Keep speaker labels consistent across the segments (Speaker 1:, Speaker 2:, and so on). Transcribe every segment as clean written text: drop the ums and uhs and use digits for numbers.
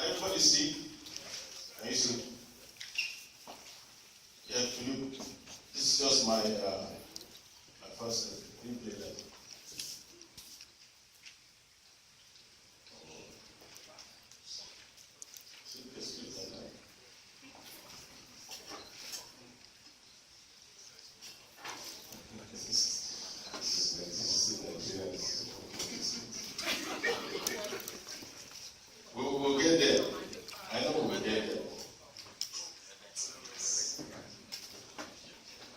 Speaker 1: Everybody see? Can you see? Yeah, can you? This is just my first. Can you play that? We'll get there. I know we'll get there.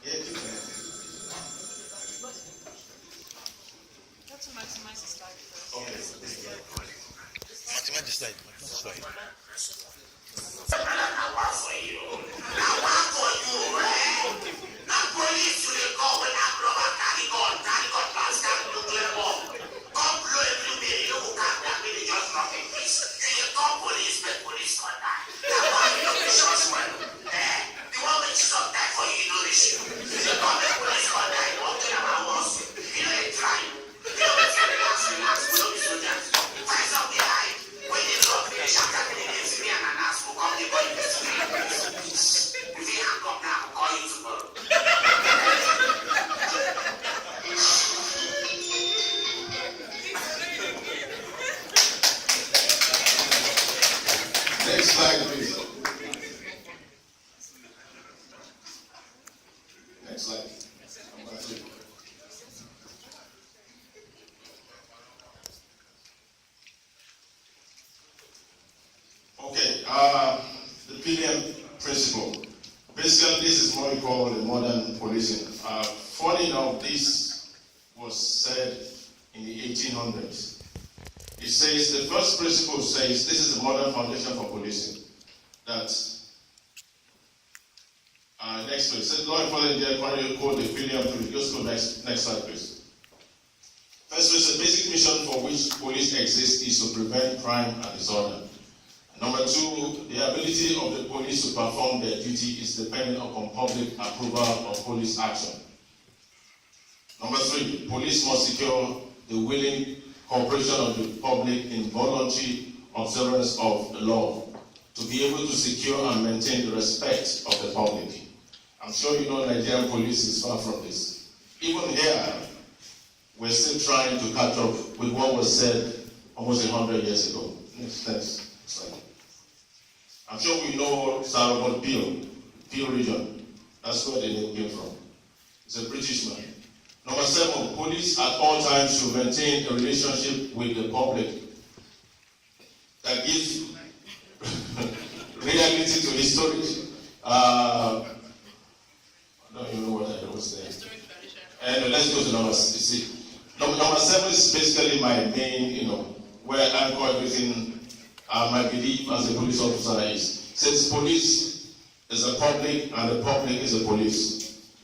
Speaker 1: Yeah,
Speaker 2: That's to maximize the slide first.
Speaker 1: okay.
Speaker 3: Maximize the slide. Slide.
Speaker 1: Next slide, please. Next slide. Number 3. Okay, the PDM principle. Basically, this is what we call the modern policing. Funny enough, this was said in the 1800s. It says, the first principle says, this is the modern foundation for policing, that, next please, said law enforcement in the code the PDM to just go next slide please. First is the basic mission for which police exists is to prevent crime and disorder. Number 2, the ability of the police to perform their duty is dependent upon public approval of police action. Number 3, police must secure the willing cooperation of the public in voluntary observance of the law to be able to secure and maintain the respect of the public. I'm sure you know Nigerian police is far from this. Even here, we're still trying to catch up with what was said almost 100 years ago. Next slide. I'm sure we know Salomon Peel region. That's where the name came from. It's a British man. Number 7, police at all times should maintain a relationship with the public that gives reality to history. I don't even know what I was saying. And let's go to number 6. Number 7 is basically my main, where I anchor everything, my belief as a police officer is. Since police is a public and the public is a police.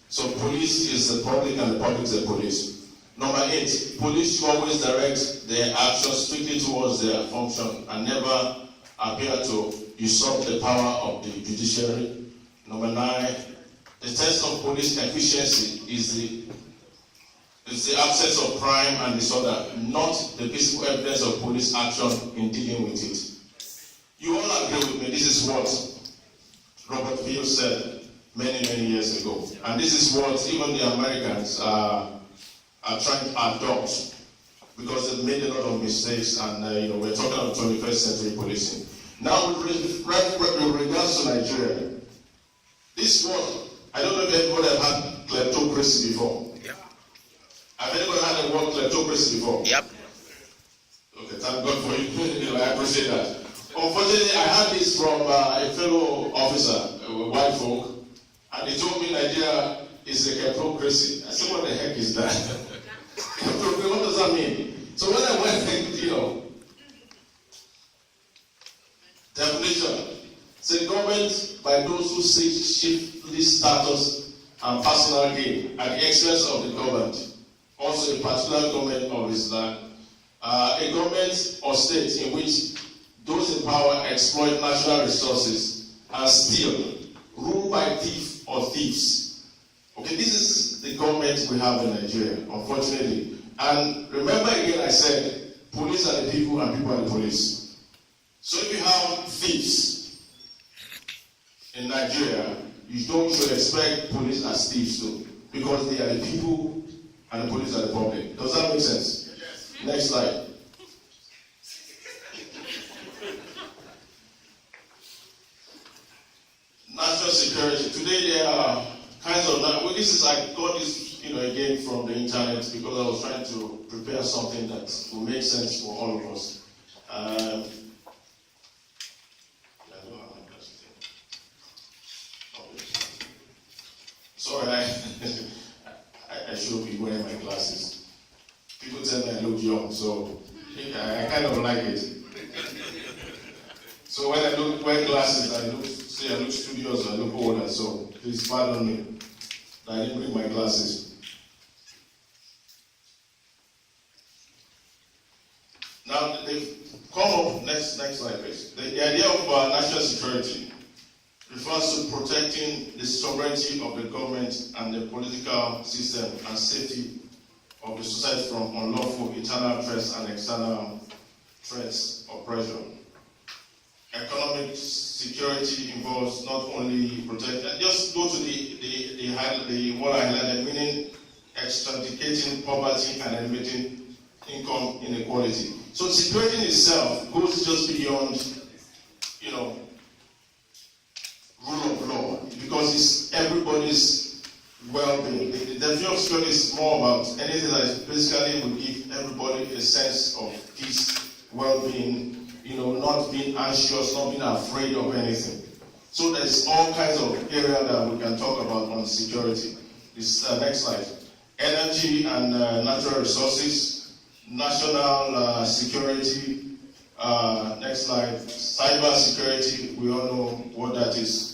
Speaker 1: So police is the public and the public is the police. Number 8, police should always direct their actions strictly towards their function and never appear to usurp the power of the judiciary. Number 9, the test of police efficiency is the absence of crime and disorder, not the physical evidence of police action in dealing with it. You all agree with me, this is what Robert Peel said many years ago. And this is what even the Americans are trying to adopt because they've made a lot of mistakes and we're talking about 21st century policing. Now with regards to Nigeria, this one, I don't know if anybody have had kleptocracy before.
Speaker 3: Yep.
Speaker 1: Have anybody had the word kleptocracy before?
Speaker 3: Yep.
Speaker 1: Okay, thank God for you. I appreciate that. Unfortunately, I had this from a fellow officer, white folk, and he told me Nigeria is a kleptocracy. I said, what the heck is that? What does that mean? So when I went, definition, say government by those who seek chiefly status and personal gain at the expense of the government, also a particular government of Islam, a government or state in which those in power exploit natural resources and steal, ruled by thief or thieves. Okay, this is the government we have in Nigeria, unfortunately. And remember again, I said, police are the people and people are the police. So if you have thieves in Nigeria, you should expect police as thieves too, because they are the people and the police are the public. Does that make sense? Yes. Next slide. National security. Today there are kinds of, this is, I got this, again from the internet because I was trying to prepare something that will make sense for all of us. Sorry, I should be wearing my glasses. People tell me I look young, so I kind of like it. So when I wear glasses, I look studious, I look older, so please pardon me that I didn't bring my glasses. Now, they've come up, next slide please. The idea of national security refers to protecting the sovereignty of the government and the political system and safety of the society from unlawful internal threats and external threats or pressure. Economic security involves not only protect, just go to the what I highlighted, meaning extricating poverty and eliminating income inequality. So security in itself goes just beyond, rule of law, because it's everybody's well-being. The definition of security is more about anything that basically will give everybody a sense of peace, well-being, not being anxious, not being afraid of anything. So there's all kinds of areas that we can talk about on security. This next slide. Energy and natural resources, national security. Next slide. Cyber security, we all know what that is.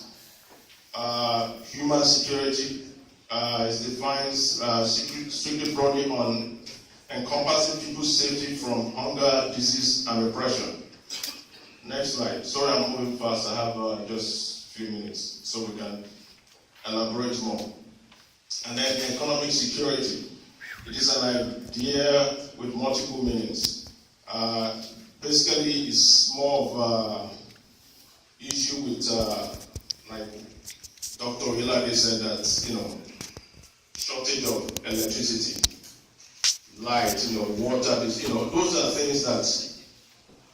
Speaker 1: Human security is defined strictly broadly on encompassing people's safety from hunger, disease, and repression. Next slide. Sorry, I'm moving fast. I have just a few minutes so we can elaborate more. And then economic security. It is an idea with multiple meanings. Basically, it's more of an issue with, like Dr. Hilary said, that, shortage of electricity, light, water, those are things that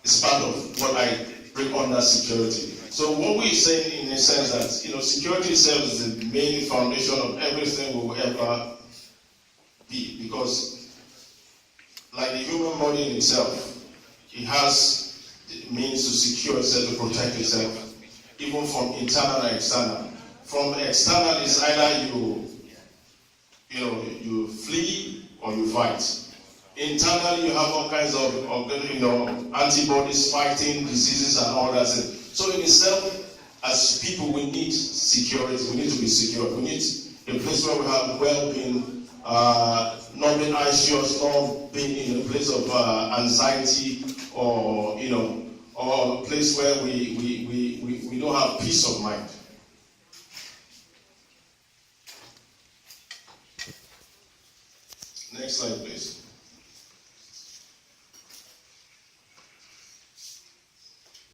Speaker 1: is part of what I bring under security. So what we're saying in a sense that, security itself is the main foundation of everything we will ever be, because like the human body in itself, it has the means to secure itself, to protect itself, even from internal and external. From external is either you flee or you fight. Internally, you have all kinds of antibodies fighting diseases and all that. So in itself, as people, we need security. We need to be secure. We need a place where we have well-being, not being anxious, not being in a place of anxiety, or or a place where we don't have peace of mind. Next slide, please.